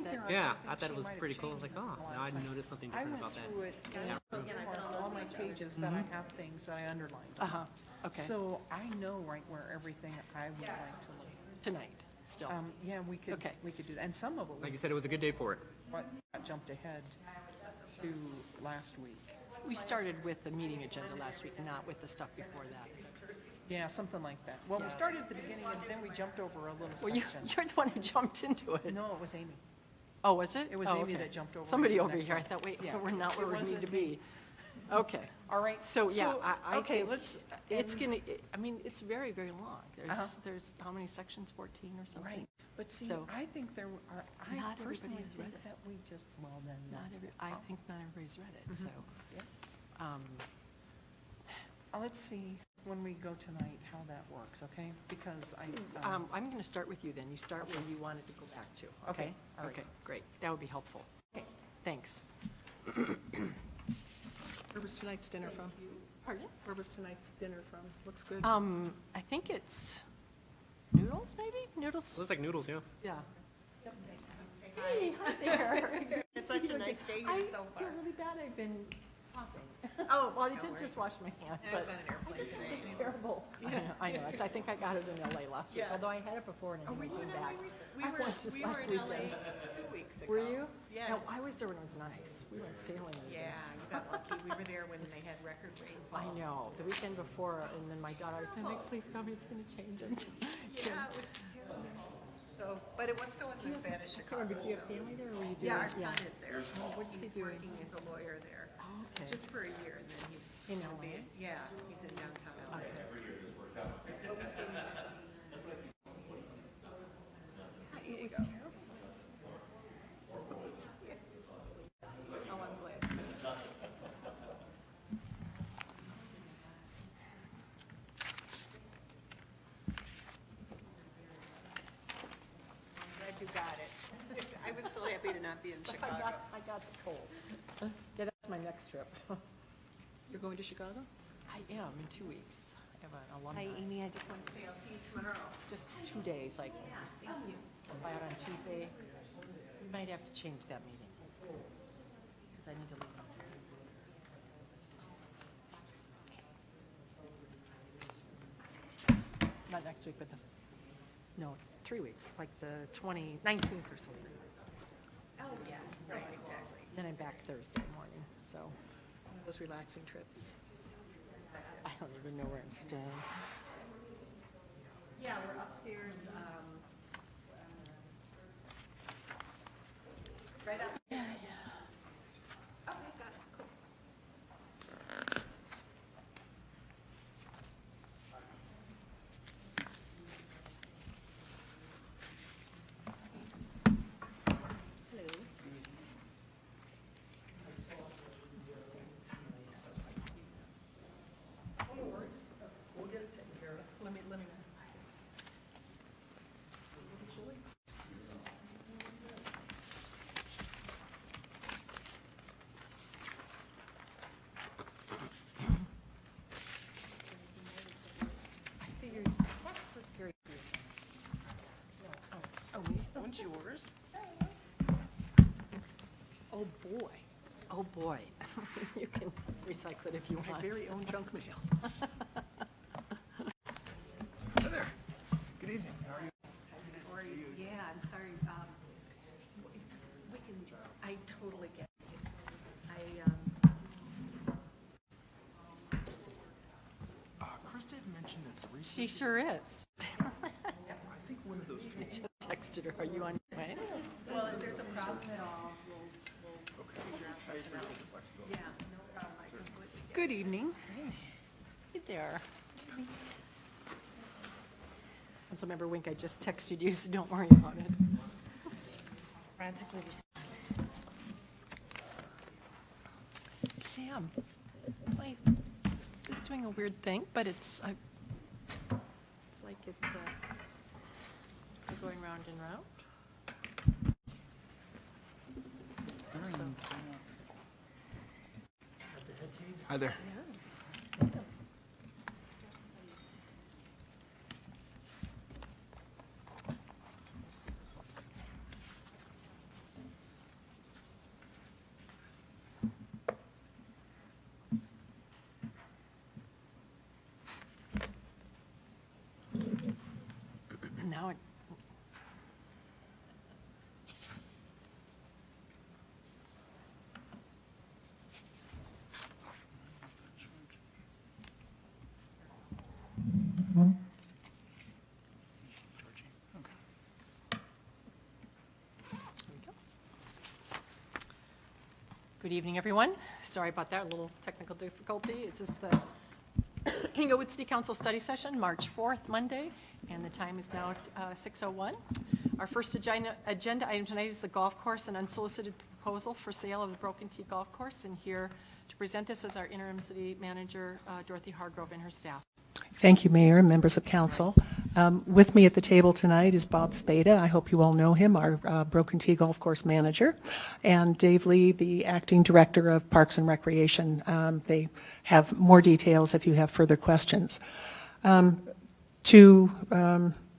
think there are Yeah, some I thought things it was she might have pretty cool. I was changed like, oh, since the now I last time. noticed something I different went about that. through it and on all my pages that I have things that I underlined. Okay. So I know right where everything I would like to look. Tonight, still. Yeah, we could Okay. do that. And some of it Like was you said, it was a good day for it. what jumped ahead to last week. We started with the meeting agenda last week, not with the stuff before that. Yeah, something like that. Well, we started at the beginning and then we jumped over a little Well, section. you're the one who jumped into it. No, it was Amy. Oh, was it? It was Oh, Amy okay. that jumped over. Somebody to the over next here. I one. thought, wait, Yeah. we're not where It we need wasn't to be. me. Okay. All right. So, yeah, I okay, think let's. it's and- gonna, I mean, it's very, very long. Uh-huh. There's how many sections, 14 or something? Right, but see, So- I think there are, I Not everybody personally has read think it. that we just, well, then Not that's every, the I problem. think not everybody's read it, Mhm. so. Yeah. um, Let's see when we go tonight how that works, okay? Because I, I'm going to start with you then. You start where you wanted to go back to, okay? Okay, all right. Okay, great. That would be helpful. Okay. Thanks. Where was tonight's dinner from? Pardon? Where was tonight's dinner from? Looks good. I think it's noodles, maybe? Noodles? Looks like noodles, yeah. Yeah. Hey, hi there. It's such a nice day here so I far. feel really bad. I've been coughing. Oh, Well, I no did worries. just wash my hands, I was but on an airplane today. terrible. I know. I think I got it in LA last week, Yeah. although I had it before and I We came back. we I were, went just we last were in LA weekend. 2 weeks ago. Were you? Yeah. No, I was there when it was nice. We went sailing. and Yeah, you got lucky. We were there when they had record rainfall. I know, the weekend before, and then my daughter was saying, like, please tell me it's gonna change. And Yeah, it was terrible. So, but it still wasn't as bad as Chicago. But do you have family there, or were you doing? Yeah, our son is there. Oh, what does he He's do? working as a lawyer there, Oh, okay. just for a year, and then he's. In gonna LA? Yeah, he's in downtown LA. It was terrible. Oh, I'm glad. I'm glad you got it. I was so happy to not be in Chicago. I got the cold. Yeah, that's my next trip. You're going to Chicago? I am, in 2 weeks. I have an alumni. Hi, Amy, I just want to say I'll see you tomorrow. Just 2 days, like, Thank you. fly out on Tuesday. We might have to change that meeting, because I need to leave. Not next week, but no, 3 weeks, like the 19th or something. Oh, yeah, right, exactly. Then I'm back Thursday morning, so Those relaxing trips. I don't even know where I'm staying. Yeah, we're upstairs, right up. Yeah, yeah. Okay, got it, cool. Hello. We'll get it taken care of. Let me know. I figured, what's this Gary? Oh, one's yours? Oh, boy. Oh, boy. You can recycle it if you My want. very own junk mail. Hi there. Good evening. How are you? Or, yeah, I'm sorry, we can, I totally get it. Krista had mentioned that three. She sure is. I think one of those I just texted her, are you on your way? Well, if there's a problem at all, we'll Okay. figure out I something appreciate else. the flexibility. Yeah, no problem, I completely get it. good evening. Hey there. Councilmember Wink, I just texted you, so don't worry about it. Frantically Sam, my, this is doing a weird thing, but it's like it's going round and round. Hi there. Good evening, everyone. Sorry about that, a little technical difficulty. It's just the Inglewood City Council study session, March 4th, Monday, and the time is now 6:01. Our first agenda item tonight is the golf course and unsolicited proposal for sale of the Broken Tee Golf Course, and here to present this is our interim city manager, Dorothy Hargrove, and her staff. Thank you, Mayor and members of council. With me at the table tonight is Bob Spada. I hope you all know him, our Broken Tee Golf Course manager, and Dave Lee, the acting director of Parks and Recreation. They have more details if you have further questions. To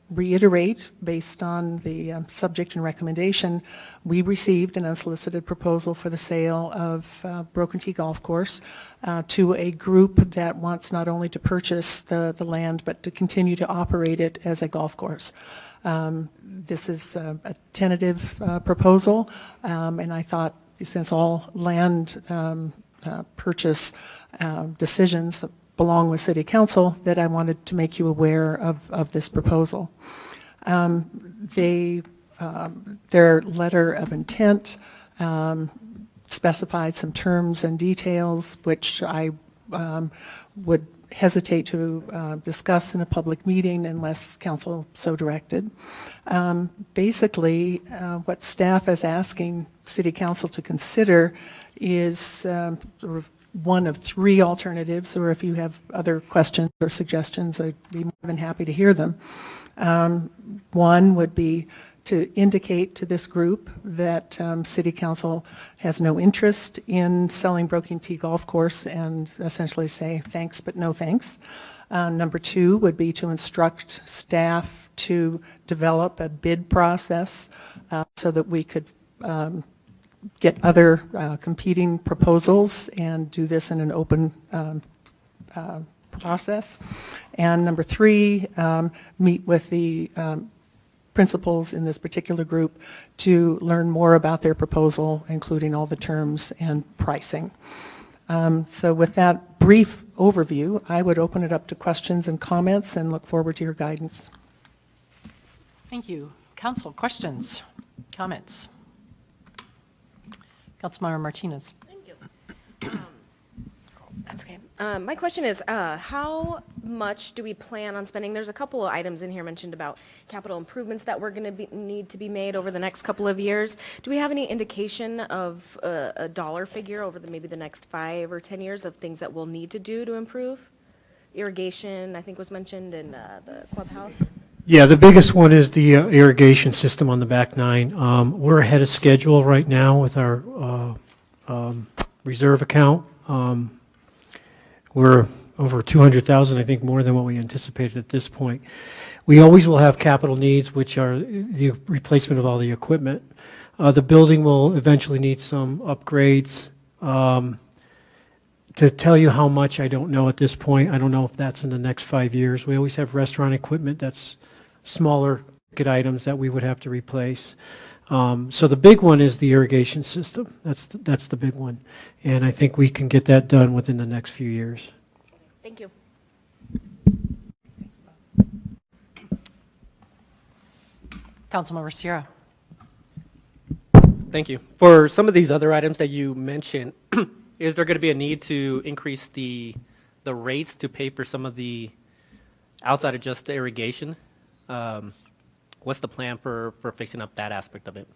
reiterate, based on the subject and recommendation, we received an unsolicited proposal for the sale of Broken Tee Golf Course to a group that wants not only to purchase the land, but to continue to operate it as a golf course. This is a tentative proposal, and I thought since all land purchase decisions belong with City Council, that I wanted to make you aware of this proposal. Their letter of intent specified some terms and details which I would hesitate to discuss in a public meeting unless council so directed. Basically, what staff is asking City Council to consider is sort of one of three alternatives, or if you have other questions or suggestions, I'd be more than happy to hear them. One would be to indicate to this group that City Council has no interest in selling Broken Tee Golf Course and essentially say thanks but no thanks. Number two would be to instruct staff to develop a bid process so that we could get other competing proposals and do this in an open process. And number three, meet with the principals in this particular group to learn more about their proposal, including all the terms and pricing. So with that brief overview, I would open it up to questions and comments and look forward to your guidance. Thank you. Council, questions, comments? Councilmember Martinez. Thank you. That's okay. My question is, how much do we plan on spending? There's a couple of items in here mentioned about capital improvements that we're going to need to be made over the next couple of years. Do we have any indication of a dollar figure over maybe the next 5 or 10 years of things that we'll need to do to improve? Irrigation, I think, was mentioned in the clubhouse. Yeah, the biggest one is the irrigation system on the back nine. We're ahead of schedule right now with our reserve account. We're over 200,000, I think, more than what we anticipated at this point. We always will have capital needs, which are the replacement of all the equipment. The building will eventually need some upgrades. To tell you how much, I don't know at this point. I don't know if that's in the next 5 years. We always have restaurant equipment that's smaller ticket items that we would have to replace. So the big one is the irrigation system. That's the big one. And I think we can get that done within the next few years. Thank you. Councilmember Sierra. Thank you. For some of these other items that you mentioned, is there going to be a need to increase the rates to pay for some of the outside of just the irrigation? What's the plan for fixing up that aspect of it?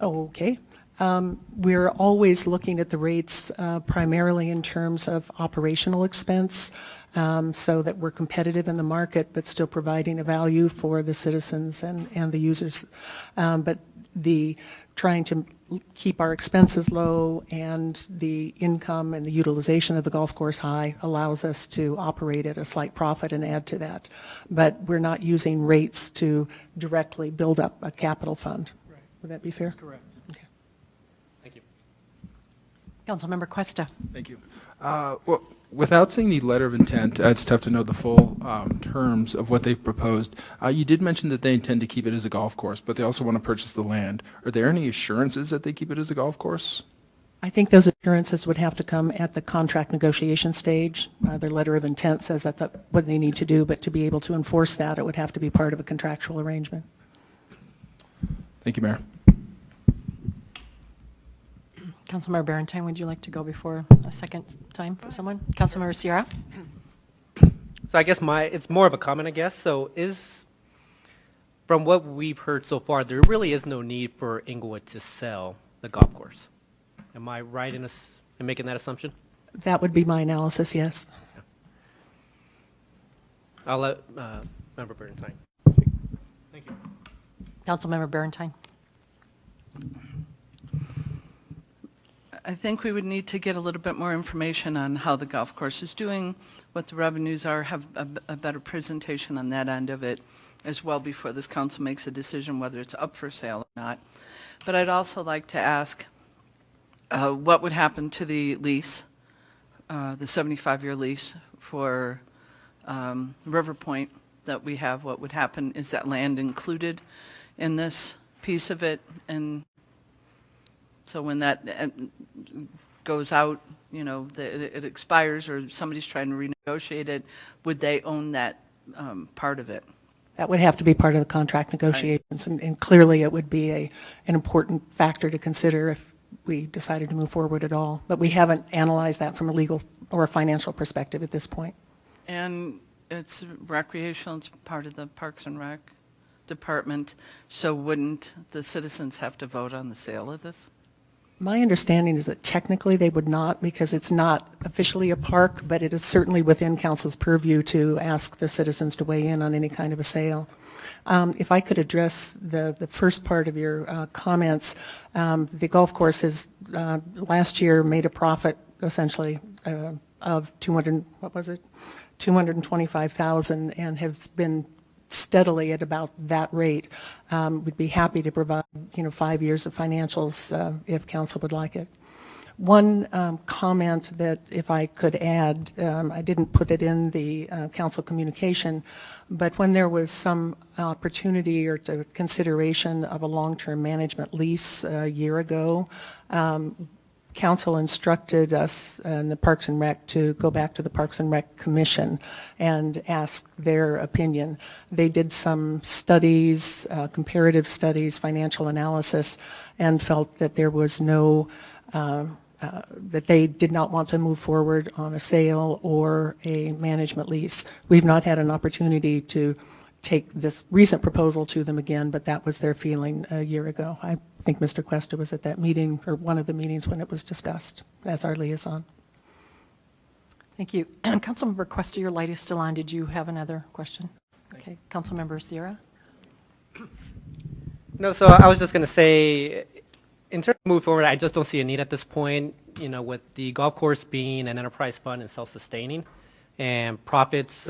Okay. We're always looking at the rates primarily in terms of operational expense so that we're competitive in the market but still providing a value for the citizens and the users. But trying to keep our expenses low and the income and the utilization of the golf course high allows us to operate at a slight profit and add to that. But we're not using rates to directly build up a capital fund. Right. Would that be fair? That's correct. Okay. Thank you. Councilmember Cuesta. Thank you. Well, without seeing the letter of intent, it's tough to know the full terms of what they've proposed. You did mention that they intend to keep it as a golf course, but they also want to purchase the land. Are there any assurances that they keep it as a golf course? I think those assurances would have to come at the contract negotiation stage. Their letter of intent says that's what they need to do, but to be able to enforce that, it would have to be part of a contractual arrangement. Thank you, Mayor. Councilmember Barentine, would you like to go before a second time for someone? Councilmember Sierra? So I guess it's more of a comment, I guess. So from what we've heard so far, there really is no need for Inglewood to sell the golf course. Am I right in making that assumption? That would be my analysis, yes. I'll let Member Bernstein. Thank you. Councilmember Barentine? I think we would need to get a little bit more information on how the golf course is doing, what the revenues are, have a better presentation on that end of it as well before this council makes a decision whether it's up for sale or not. But I'd also like to ask what would happen to the lease, the 75-year lease for River Point that we have. What would happen? Is that land included in this piece of it? And so when that goes out, you know, it expires or somebody's trying to renegotiate it, would they own that part of it? That would have to be part of the contract negotiations, and clearly it would be an important factor to consider if we decided to move forward at all. But we haven't analyzed that from a legal or a financial perspective at this point. And it's recreational, it's part of the Parks and Rec department, so wouldn't the citizens have to vote on the sale of this? My understanding is that technically they would not, because it's not officially a park, but it is certainly within council's purview to ask the citizens to weigh in on any kind of a sale. If I could address the first part of your comments, the golf course has last year made a profit essentially of 225,000 and has been steadily at about that rate. We'd be happy to provide 5 years of financials if council would like it. One comment that if I could add, I didn't put it in the council communication, but when there was some opportunity or consideration of a long-term management lease a year ago, council instructed us and the Parks and Rec to go back to the Parks and Rec Commission and ask their opinion. They did some studies, comparative studies, financial analysis, and felt that there was no, that they did not want to move forward on a sale or a management lease. We've not had an opportunity to take this recent proposal to them again, but that was their feeling a year ago. I think Mr. Cuesta was at that meeting, or one of the meetings when it was discussed as our liaison. Thank you. Councilmember Cuesta, your light is still on. Did you have another question? Okay. Councilmember Sierra? No, so I was just going to say, in terms of moving forward, I just don't see a need at this point, with the golf course being an enterprise fund and self-sustaining, and profits,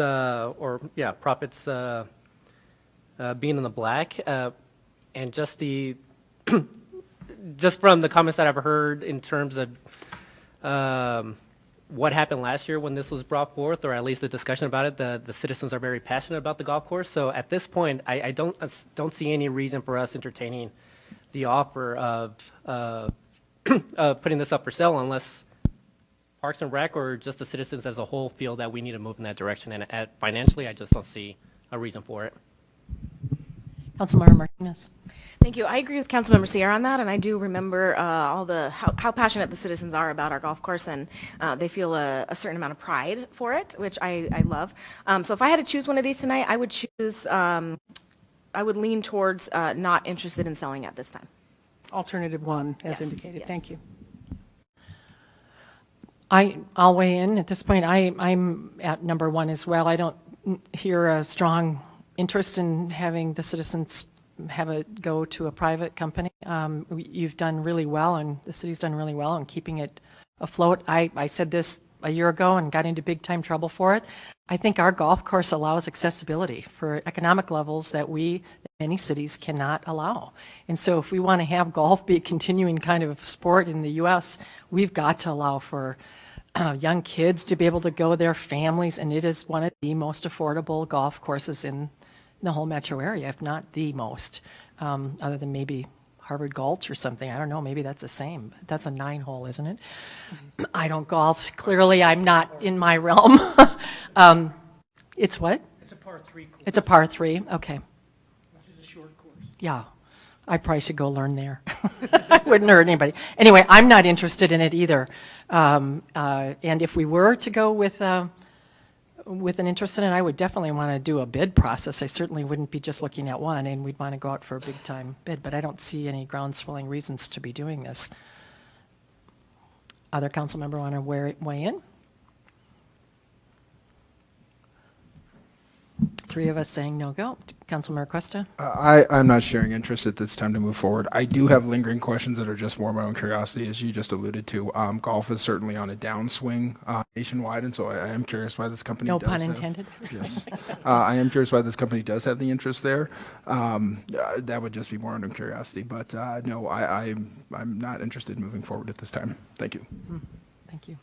being in the black, and just just from the comments that I've heard in terms of what happened last year when this was brought forth, or at least the discussion about it, the citizens are very passionate about the golf course. So at this point, I don't see any reason for us entertaining the offer of putting this up for sale unless Parks and Rec or just the citizens as a whole feel that we need to move in that direction. And financially, I just don't see a reason for it. Councilmember Martinez? Thank you. I agree with Councilmember Sierra on that, and I do remember how passionate the citizens are about our golf course, and they feel a certain amount of pride for it, which I love. So if I had to choose one of these tonight, I would choose. I would lean towards not interested in selling at this time. Alternative one, as Yes, indicated. yes. Thank you. I'll weigh in. At this point, I'm at number one as well. I don't hear a strong interest in having the citizens have it go to a private company. You've done really well, and the city's done really well in keeping it afloat. I said this a year ago and got into big time trouble for it. I think our golf course allows accessibility for economic levels that many cities cannot allow. And so if we want to have golf be a continuing kind of sport in the U.S., we've got to allow for young kids to be able to go there, families, and it is one of the most affordable golf courses in the whole metro area, if not the most, other than maybe Harvard Gulch or something. I don't know, maybe that's the same. That's a 9-hole, isn't it? I don't golf. Clearly, I'm not in my realm. It's what? It's a par 3 course, It's a par 3, okay. which is a short course. Yeah. I probably should go learn there. I wouldn't hurt anybody. Anyway, I'm not interested in it either. And if we were to go with an interest in it, I would definitely want to do a bid process. I certainly wouldn't be just looking at one, and we'd want to go out for a big time bid, but I don't see any ground-swelling reasons to be doing this. Other council member want to weigh in? Three of us saying no go. Councilmember Cuesta? I'm not sharing interest at this time to move forward. I do have lingering questions that are just more my own curiosity, as you just alluded to. Golf is certainly on a downswing nationwide, and so I am curious why this company No does pun have- intended. Yes. I am curious why this company does have the interest there. That would just be more under curiosity, but no, I'm not interested in moving forward at this time. Thank you. Thank you.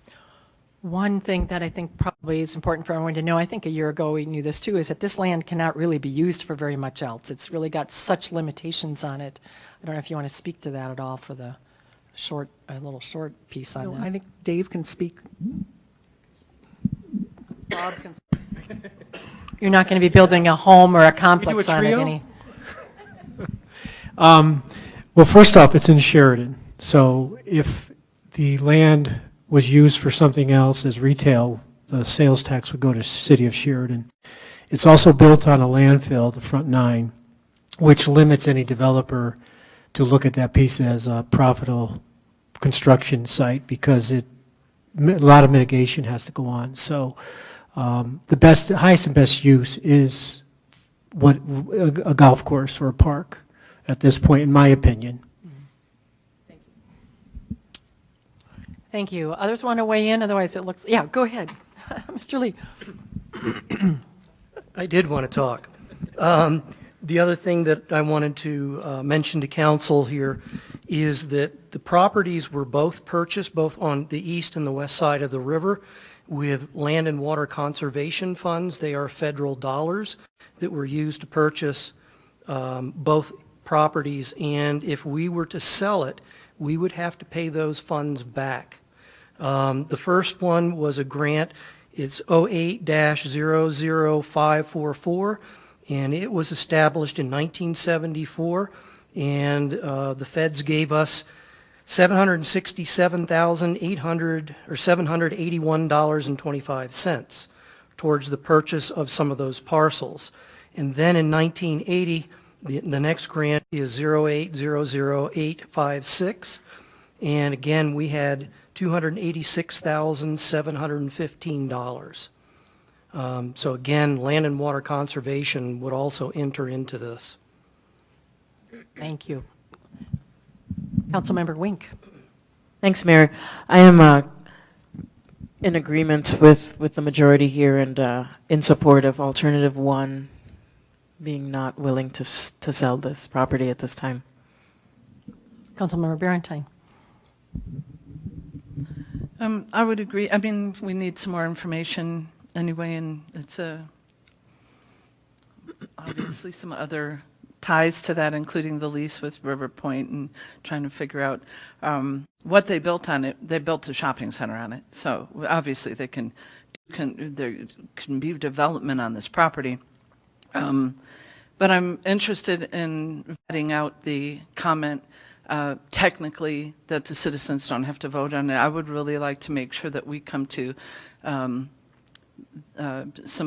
One thing that I think probably is important for everyone to know, I think a year ago we knew this too, is that this land cannot really be used for very much else. It's really got such limitations on it. I don't know if you want to speak to that at all for the little short piece on No, that. I think Dave can speak. Bob can You're not going to be building a home or a complex a on it trio? any. Well, first off, it's in Sheridan. So if the land was used for something else as retail, the sales tax would go to city of Sheridan. It's also built on a landfill, the front 9, which limits any developer to look at that piece as a profitable construction site because a lot of mitigation has to go on. So the highest and best use is what a golf course or a park at this point, in my opinion. Thank you. Others want to weigh in? Otherwise it looks, yeah, go ahead. Mr. Lee. I did want to talk. The other thing that I wanted to mention to council here is that the properties were both purchased, both on the east and the west side of the river, with land and water conservation funds. They are federal dollars that were used to purchase both properties, and if we were to sell it, we would have to pay those funds back. The first one was a grant. It's 08-00544, and it was established in 1974, and the feds gave us $767,800 or $781.25 towards the purchase of some of those parcels. And then in 1980, the next grant is 0800856, and again we had $286,715. So again, land and water conservation would also enter into this. Thank you. Councilmember Wink. Thanks, Mayor. I am in agreement with the majority here and in support of alternative 1 being not willing to sell this property at this time. Councilmember Barentine. I would agree. I mean, we need some more information anyway, and it's obviously some other ties to that, including the lease with River Point and trying to figure out what they built on it. They built a shopping center on it, so obviously there can be development on this property. But I'm interested in vetting out the comment technically that the citizens don't have to vote on it. I would really like to make sure that we come to some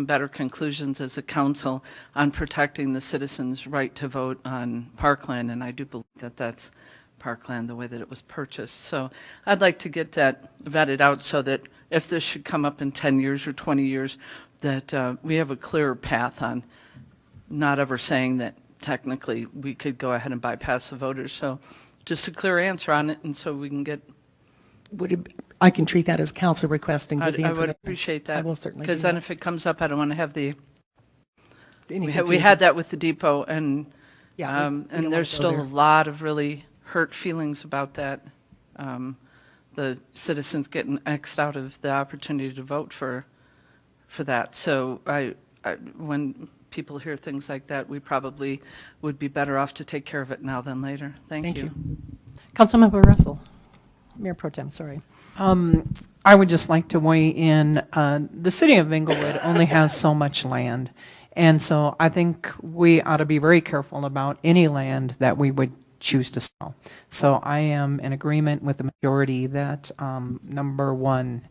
better conclusions as a council on protecting the citizens' right to vote on parkland, and I do believe that that's parkland the way that it was purchased. So I'd like to get that vetted out so that if this should come up in 10 years or 20 years, that we have a clearer path on not ever saying that technically we could go ahead and bypass the voters. So just a clear answer on it, and so we can get. I can treat that as a council request and give the I information. would appreciate that. I will certainly do Because then that. if it comes up, I don't want to have the, Any we confusion. had that with the depot, and Yeah, we don't and wanna there's go still there. a lot of really hurt feelings about that. The citizens getting X'd out of the opportunity to vote for that. So when people hear things like that, we probably would be better off to take care of it now than later. Thank you. Councilmember Russell. Mayor Pro Tem, sorry. I would just like to weigh in. The city of Inglewood only has so much land, and so I think we ought to be very careful about any land that we would choose to sell. So I am in agreement with the majority that number 1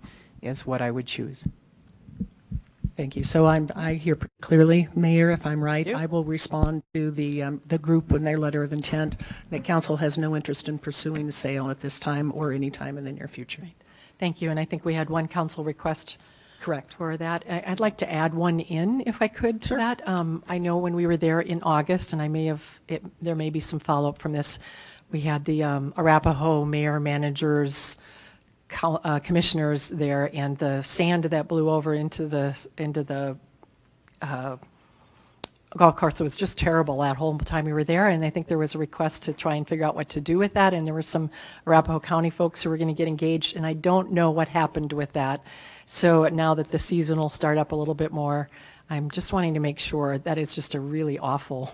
is what I would choose. Thank you. So I hear pretty clearly, Mayor, if I'm right, I will respond to the group in their letter of intent that council has no interest in pursuing the sale at this time or any time in the near future. Thank you, and I think we had one council request Correct. for that. I'd like to add one in, if I could, to that. I know when we were there in August, and there may be some follow-up from this, we had the Arapahoe mayor, managers, commissioners there, and the sand that blew over into the golf course was just terrible that whole time we were there, and I think there was a request to try and figure out what to do with that, and there were some Arapahoe County folks who were going to get engaged, and I don't know what happened with that. So now that the season will start up a little bit more, I'm just wanting to make sure that is just a really awful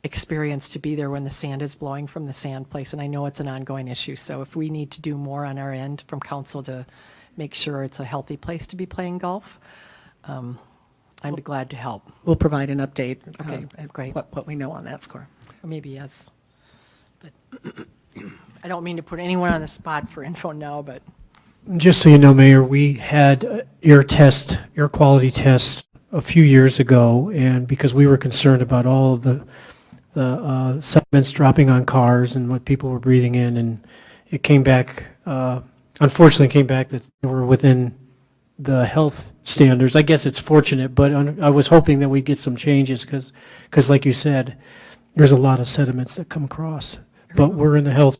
experience to be there when the sand is blowing from the sand place, and I know it's an ongoing issue. So if we need to do more on our end from council to make sure it's a healthy place to be playing golf, I'd be glad to help. We'll provide an update. Okay, great. What we know on that score. Or maybe yes. But I don't mean to put anyone on the spot for info now, but Just so you know, Mayor, we had air quality tests a few years ago, and because we were concerned about all of the sediments dropping on cars and what people were breathing in, and it came back, unfortunately came back that they were within the health standards. I guess it's fortunate, but I was hoping that we'd get some changes because like you said, there's a lot of sediments that come across. But we're in the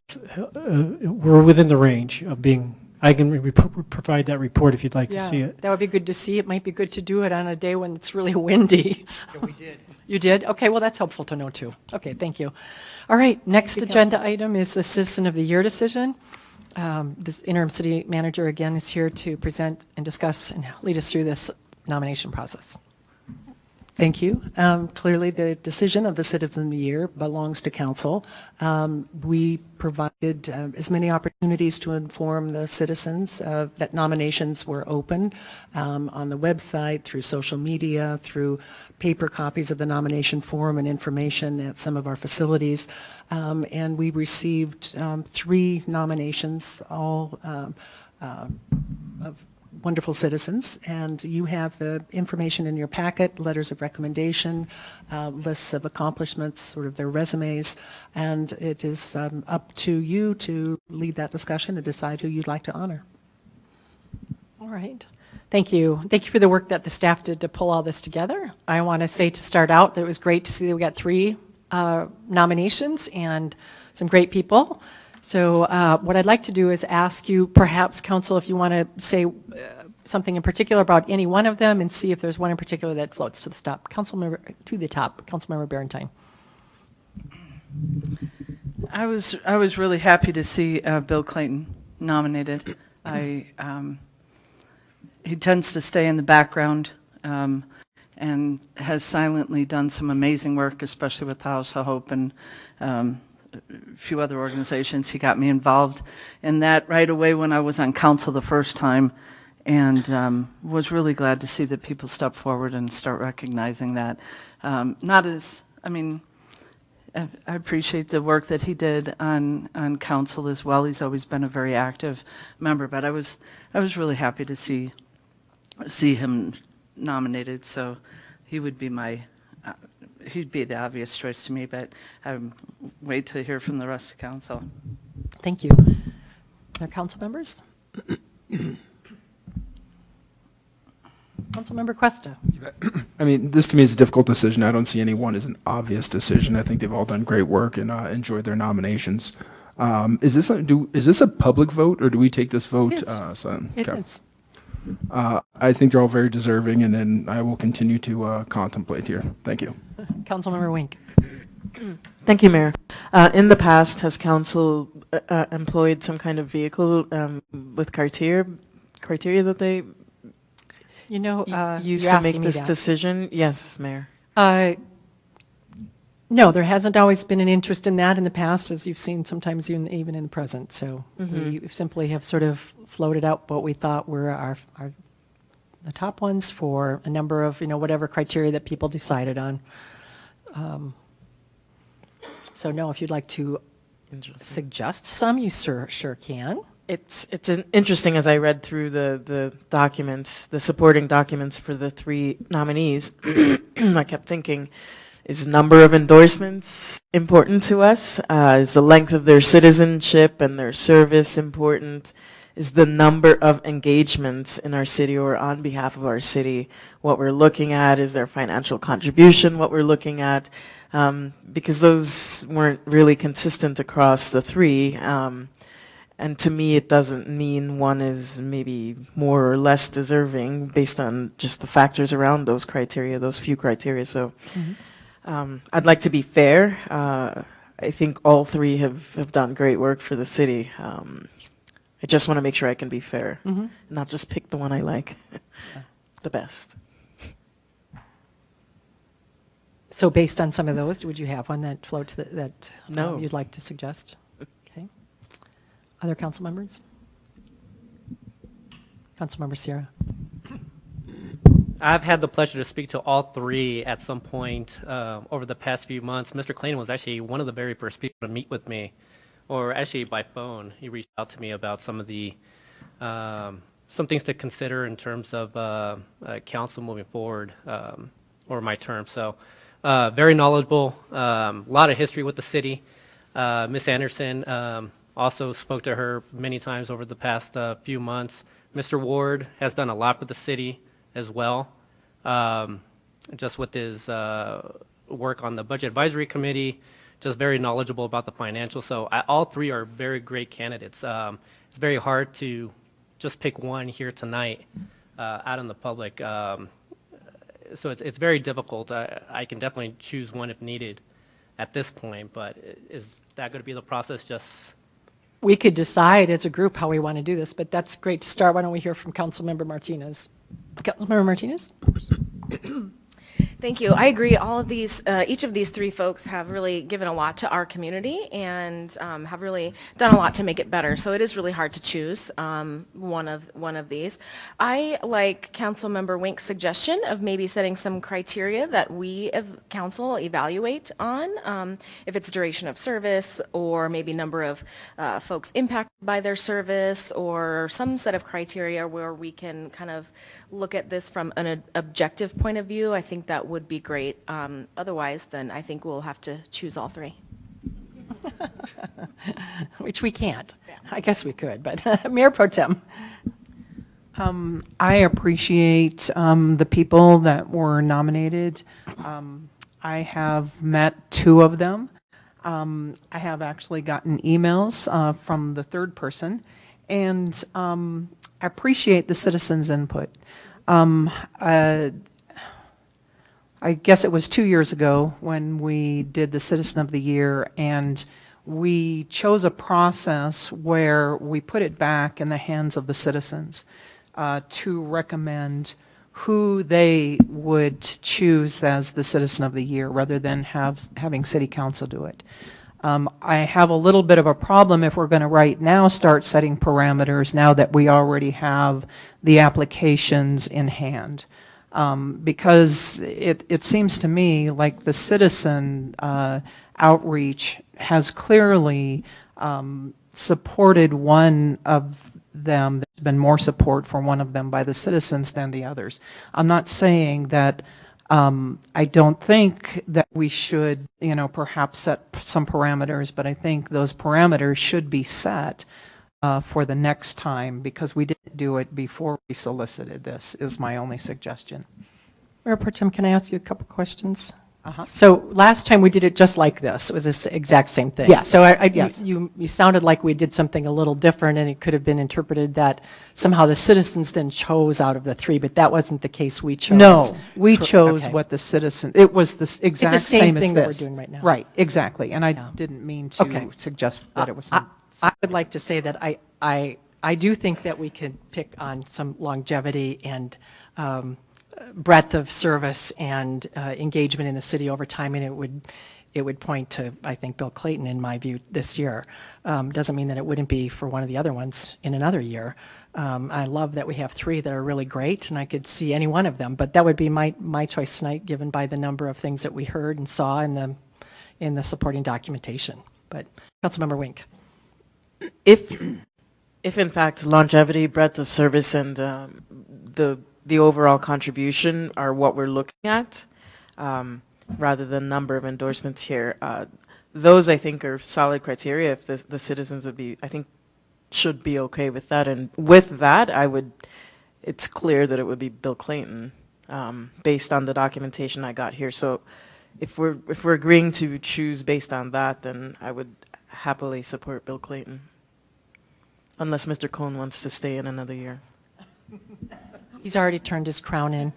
we're within the range of being, I can provide that report if you'd like to see it. that would be good to see. It might be good to do it on a day when it's really windy. Yeah, we did. You did? Okay, well, that's helpful to know, too. Okay, thank you. All right, next agenda item is the Citizen of the Year decision. This interim city manager, again, is here to present and discuss and lead us through this nomination process. Thank you. Clearly, the decision of the Citizen of the Year belongs to council. We provided as many opportunities to inform the citizens that nominations were open on the website, through social media, through paper copies of the nomination form and information at some of our facilities. And we received 3 nominations, all of wonderful citizens, and you have the information in your packet, letters of recommendation, lists of accomplishments, sort of their resumes, and it is up to you to lead that discussion and decide who you'd like to honor. All right. Thank you. Thank you for the work that the staff did to pull all this together. I want to say to start out that it was great to see that we got 3 nominations and some great people. So what I'd like to do is ask you, perhaps, Council, if you want to say something in particular about any one of them and see if there's one in particular that floats to the top. Councilmember Barentine. I was really happy to see Bill Clayton nominated. He tends to stay in the background and has silently done some amazing work, especially with the House of Hope and a few other organizations. He got me involved in that right away when I was on council the first time, and was really glad to see that people step forward and start recognizing that. I appreciate the work that he did on council as well. He's always been a very active member, but I was really happy to see him nominated. So he would be he'd be the obvious choice to me, but I wait to hear from the rest of council. Thank you. Other council members? Councilmember Cuesta. I mean, this to me is a difficult decision. I don't see any one as an obvious decision. I think they've all done great work and enjoyed their nominations. Is this a public vote, or do we take this vote? It is. It is. I think they're all very deserving, and then I will continue to contemplate here. Thank you. Councilmember Wink. Thank you, Mayor. In the past, has council employed some kind of vehicle with criteria that they used you're to make asking me this that. decision? Yes, Mayor. No, there hasn't always been an interest in that in the past, as you've seen sometimes even in the present. So we simply have sort of floated out what we thought were the top ones for a number of, whatever criteria that people decided on. So no, if you'd like to Interesting. suggest some, you sure can. It's interesting as I read through the documents, the supporting documents for the three nominees. I kept thinking, is number of endorsements important to us? Is the length of their citizenship and their service important? Is the number of engagements in our city or on behalf of our city what we're looking at? Is their financial contribution what we're looking at? Because those weren't really consistent across the three. And to me, it doesn't mean one is maybe more or less deserving based on just the factors around those criteria, those few criteria. So I'd like to be fair. I think all three have done great work for the city. I just want to make sure I can be fair, not just pick the one I like the best. So based on some of those, would you have one that floats that No. you'd like to suggest? Okay. Other council members? Councilmember Sierra. I've had the pleasure to speak to all three at some point over the past few months. Mr. Clayton was actually one of the very first people to meet with me, or actually by phone. He reached out to me about some of the some things to consider in terms of council moving forward or my term. So very knowledgeable, a lot of history with the city. Ms. Anderson, also spoke to her many times over the past few months. Mr. Ward has done a lot for the city as well, just with his work on the Budget Advisory Committee, just very knowledgeable about the financials. So all three are very great candidates. It's very hard to just pick one here tonight out in the public. So it's very difficult. I can definitely choose one if needed at this point, but is that going to be the process? Just We could decide as a group how we want to do this, but that's great to start. Why don't we hear from Councilmember Martinez? Councilmember Martinez? Thank you. I agree. All of these, each of these three folks have really given a lot to our community and have really done a lot to make it better. So it is really hard to choose one of these. I like Councilmember Wink's suggestion of maybe setting some criteria that we as council evaluate on, if it's duration of service or maybe number of folks impacted by their service, or some set of criteria where we can kind of look at this from an objective point of view. I think that would be great. Otherwise, then I think we'll have to choose all three. Which we can't. I guess we could, but Mayor Pro Tem. I appreciate the people that were nominated. I have met two of them. I have actually gotten emails from the third person, and I appreciate the citizens' input. I guess it was 2 years ago when we did the Citizen of the Year, and we chose a process where we put it back in the hands of the citizens to recommend who they would choose as the Citizen of the Year rather than having City Council do it. I have a little bit of a problem if we're going to right now start setting parameters now that we already have the applications in hand. Because it seems to me like the citizen outreach has clearly supported one of them. There's been more support for one of them by the citizens than the others. I'm not saying that I don't think that we should, perhaps set some parameters, but I think those parameters should be set for the next time, because we didn't do it before we solicited this, is my only suggestion. Mayor Pro Tem, can I ask you a couple questions? So last time we did it just like this. It was this exact same thing. Yes. So Yes. you sounded like we did something a little different, and it could have been interpreted that somehow the citizens then chose out of the three, but that wasn't the case. We chose. No, we chose okay. what the citizen, it was the exact same as thing that we're this. doing right now. Right, exactly. And I Yeah. didn't mean to Okay. suggest that it was. I would like to say that I do think that we could pick on some longevity and breadth of service and engagement in the city over time, and it would point to, I think, Bill Clayton, in my view, this year. Doesn't mean that it wouldn't be for one of the other ones in another year. I love that we have three that are really great, and I could see any one of them, but that would be my choice tonight, given by the number of things that we heard and saw in the supporting documentation. But Councilmember Wink. If in fact longevity, breadth of service, and the overall contribution are what we're looking at, rather than number of endorsements here, those I think are solid criteria. If the citizens would be, I think, should be okay with that. And with that, it's clear that it would be Bill Clayton, based on the documentation I got here. So if we're agreeing to choose based on that, then I would happily support Bill Clayton. Unless Mr. Cohn wants to stay in another year. He's already turned his crown in.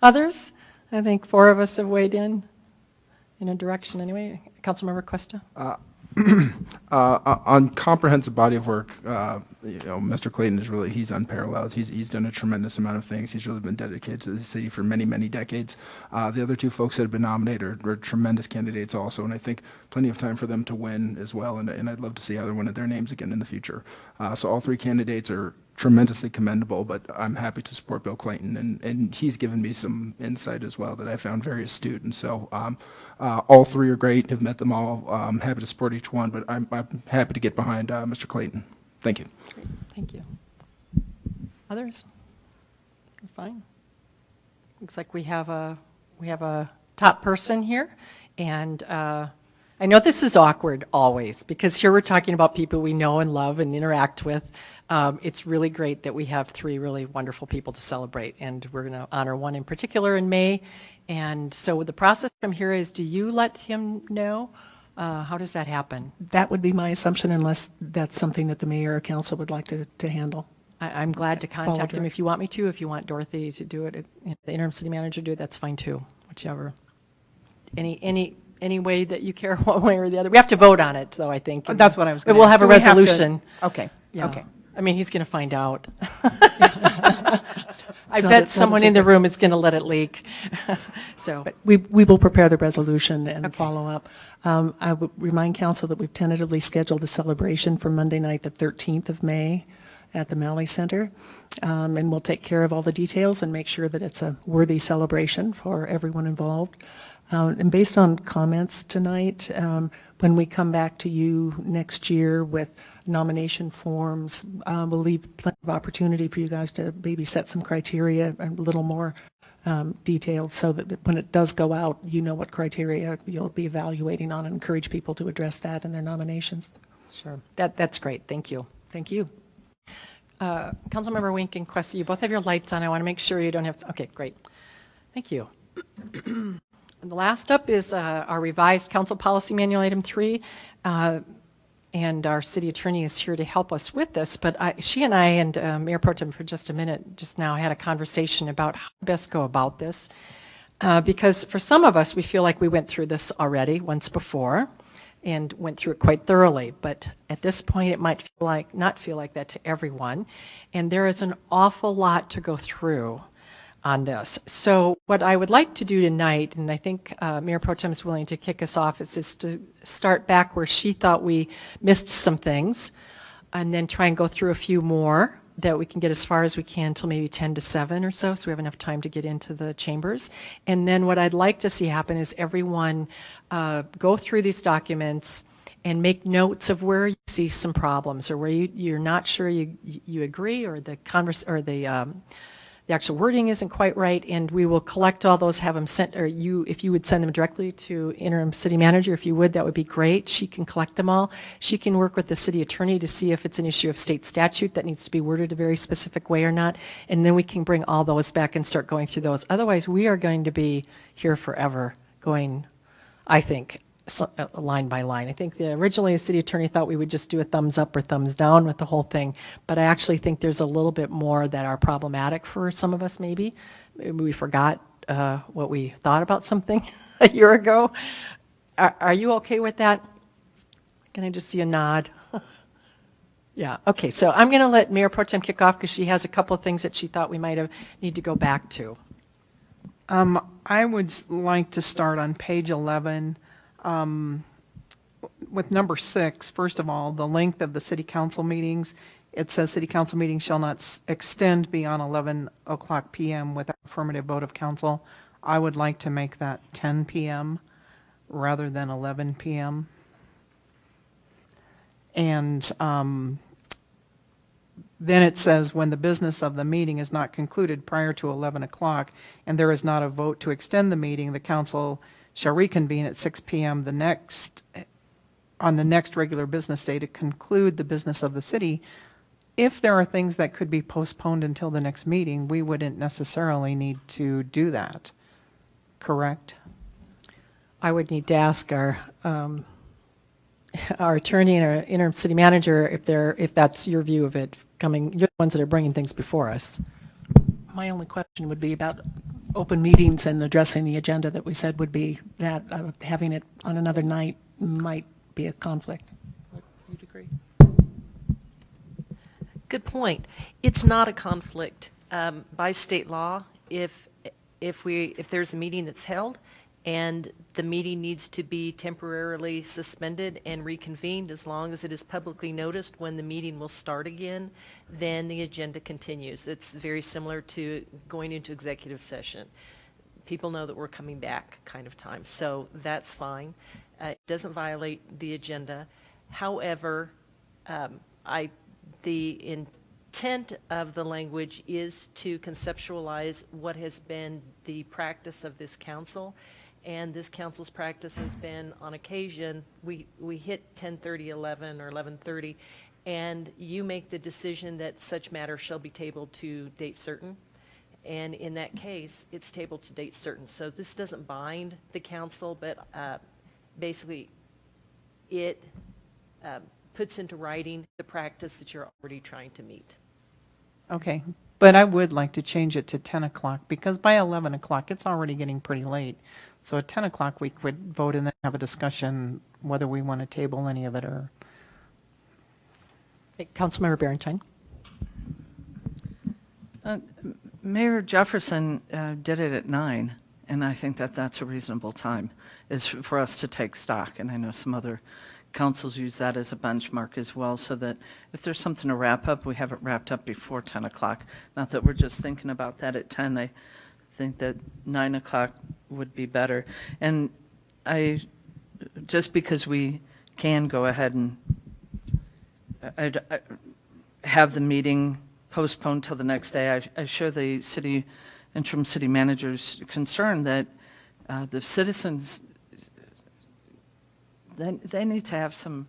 Others? I think 4 of us have weighed in a direction anyway. Councilmember Cuesta? On comprehensive body of work, Mr. Clayton is really, he's unparalleled. He's done a tremendous amount of things. He's really been dedicated to the city for many, many decades. The other 2 folks that have been nominated are tremendous candidates also, and I think plenty of time for them to win as well, and I'd love to see either one of their names again in the future. So all 3 candidates are tremendously commendable, but I'm happy to support Bill Clayton, and he's given me some insight as well that I found very astute, and so all 3 are great, have met them all. I'm happy to support each one, but I'm happy to get behind Mr. Clayton. Thank you. Great. Thank you. Others? We're fine. Looks like we have a top person here, and I know this is awkward always because here we're talking about people we know and love and interact with. It's really great that we have 3 really wonderful people to celebrate, and we're going to honor one in particular in May. And so the process from here is, do you let him know? How does that happen? That would be my assumption unless that's something that the mayor or council would like to handle. I'm glad to Follow contact him direct. if you want me to. If you want Dorothy to do it, the interim city manager to do it, that's fine too, whichever. Any way that you care, one way or the other. We have to vote on it, so I think. That's what I was But gonna we'll ask. have a Do we have to- resolution. Okay, Yeah. okay. I mean, he's going to find out. I So bet that's someone in the room is going to let it leak. So, But we will prepare the resolution and follow up. I would remind council that we've tentatively scheduled a celebration for Monday night, the 13th of May at the Malley Center. And we'll take care of all the details and make sure that it's a worthy celebration for everyone involved. And based on comments tonight, when we come back to you next year with nomination forms, we'll leave plenty of opportunity for you guys to maybe set some criteria and a little more detailed so that when it does go out, you know what criteria you'll be evaluating on and encourage people to address that in their nominations. sure. That's great. Thank you. Thank you. Councilmember Wink and Cuesta, you both have your lights on. I want to make sure you don't have, okay, great. Thank you. And the last up is our revised council policy manual, item 3. And our city attorney is here to help us with this, but she and I and Mayor Pro Tem for just a minute just now had a conversation about how to best go about this. Because for some of us, we feel like we went through this already once before and went through it quite thoroughly, but at this point it might feel like, not feel like that to everyone. And there is an awful lot to go through on this. So what I would like to do tonight, and I think Mayor Pro Tem is willing to kick us off, is just to start back where she thought we missed some things, and then try and go through a few more that we can get as far as we can till maybe 10 to 7 or so we have enough time to get into the chambers. And then what I'd like to see happen is everyone go through these documents and make notes of where you see some problems or where you're not sure you agree, or the actual wording isn't quite right, and we will collect all those, have them sent, or if you would send them directly to interim city manager, if you would, that would be great. She can collect them all. She can work with the city attorney to see if it's an issue of state statute that needs to be worded a very specific way or not, and then we can bring all those back and start going through those. Otherwise, we are going to be here forever going, I think, line by line. I think originally the city attorney thought we would just do a thumbs up or thumbs down with the whole thing, but I actually think there's a little bit more that are problematic for some of us maybe. Maybe we forgot what we thought about something a year ago. Are you okay with that? Can I just see a nod? Yeah, okay, so I'm going to let Mayor Pro Tem kick off because she has a couple of things that she thought we might have need to go back to. I would like to start on page 11 with number 6. First of all, the length of the city council meetings. It says city council meetings shall not extend beyond 11 o'clock p.m. without affirmative vote of council. I would like to make that 10 p.m. rather than 11 p.m. And then it says, when the business of the meeting is not concluded prior to 11 o'clock and there is not a vote to extend the meeting, the council shall reconvene at 6 p.m. On the next regular business day to conclude the business of the city. If there are things that could be postponed until the next meeting, we wouldn't necessarily need to do that, correct? I would need to ask our attorney and our interim city manager if that's your view of it coming, you're the ones that are bringing things before us. My only question would be about open meetings and addressing the agenda that we said would be that having it on another night might be a conflict. Would you agree? Good point. It's not a conflict by state law. If there's a meeting that's held and the meeting needs to be temporarily suspended and reconvened, as long as it is publicly noticed when the meeting will start again, then the agenda continues. It's very similar to going into executive session. People know that we're coming back kind of time, so that's fine. It doesn't violate the agenda. However, the intent of the language is to conceptualize what has been the practice of this council, and this council's practice has been, on occasion, we hit 10:30, 11, or 11:30, and you make the decision that such matter shall be tabled to date certain, and in that case, it's tabled to date certain. So this doesn't bind the council, but basically it puts into writing the practice that you're already trying to meet. Okay, but I would like to change it to 10 o'clock because by 11 o'clock, it's already getting pretty late. So at 10 o'clock, we could vote and then have a discussion whether we want to table any of it or. Councilmember Barentine. Mayor Jefferson did it at 9, and I think that that's a reasonable time is for us to take stock. And I know some other councils use that as a benchmark as well, so that if there's something to wrap up, we have it wrapped up before 10 o'clock. Not that we're just thinking about that at 10. I think that 9 o'clock would be better. And just because we can go ahead and have the meeting postponed till the next day, I share the interim city manager's concern that the citizens, they need to have some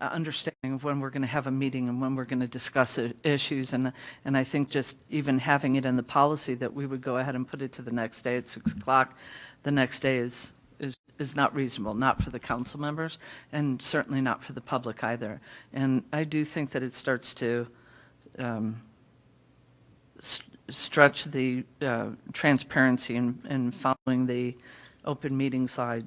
understanding of when we're going to have a meeting and when we're going to discuss issues. And I think just even having it in the policy that we would go ahead and put it to the next day at 6 o'clock, the next day is not reasonable, not for the council members and certainly not for the public either. And I do think that it starts to stretch the transparency in following the open meeting side.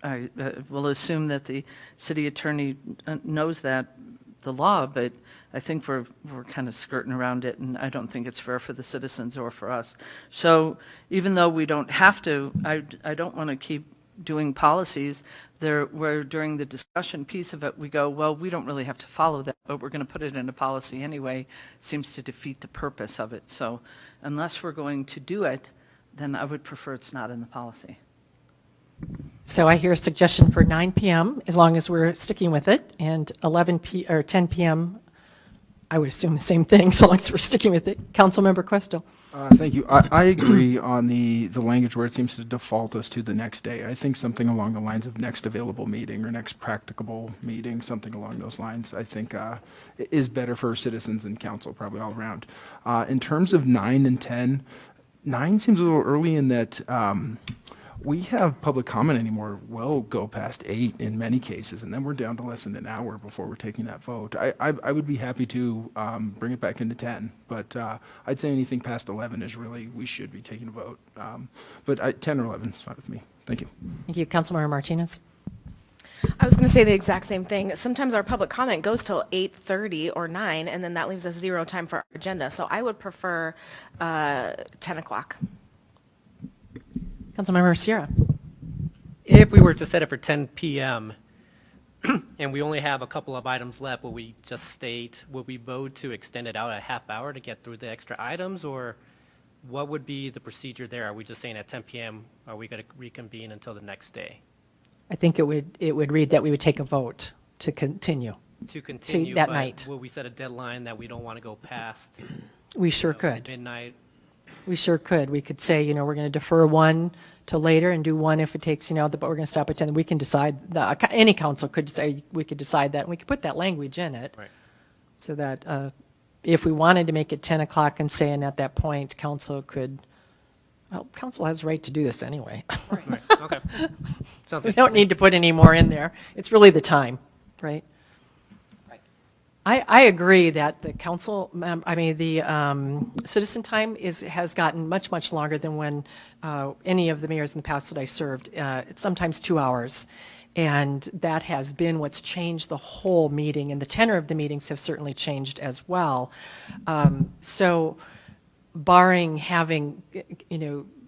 I will assume that the city attorney knows that, the law, but I think we're kind of skirting around it, and I don't think it's fair for the citizens or for us. So even though we don't have to, I don't want to keep doing policies there where during the discussion piece of it we go, well, we don't really have to follow that, but we're going to put it in a policy anyway. Seems to defeat the purpose of it. So unless we're going to do it, then I would prefer it's not in the policy. So I hear a suggestion for 9 p.m. as long as we're sticking with it, and 10 p.m. I would assume the same thing so long as we're sticking with it. Councilmember Questel. Thank you. I agree on the language where it seems to default us to the next day. I think something along the lines of next available meeting or next practicable meeting, something along those lines, I think is better for citizens and council probably all around. In terms of 9 and 10, 9 seems a little early in that we have public comment anymore will go past 8 in many cases, and then we're down to less than an hour before we're taking that vote. I would be happy to bring it back into 10, but I'd say anything past 11 is really, we should be taking a vote. But 10 or 11 is fine with me. Thank you. Thank you. Councilmember Martinez. I was going to say the exact same thing. Sometimes our public comment goes till 8:30 or 9, and then that leaves us 0 time for our agenda. So I would prefer 10 o'clock. Councilmember Sierra. If we were to set it for 10 p.m. and we only have a couple of items left, will we just state, will we vote to extend it out a half hour to get through the extra items, or what would be the procedure there? Are we just saying at 10 p.m., are we going to reconvene until the next day? I think it would read that we would take a vote to continue. To continue, that but night. will we set a deadline that we don't want to go past We sure could. midnight? We sure could. We could say, we're going to defer one till later and do one if it takes, but we're going to stop at 10. We can decide, any council could say, we could decide that, and we could put that language in it. Right. So that if we wanted to make it 10 o'clock and say, and at that point, council could, well, council has the right to do this anyway. Right. Okay. Sounds We good. don't need to put any more in there. It's really the time, right? I agree that the council, the citizen time has gotten much, much longer than when any of the mayors in the past that I served. It's sometimes 2 hours. And that has been what's changed the whole meeting, and the tenor of the meetings have certainly changed as well. So barring having,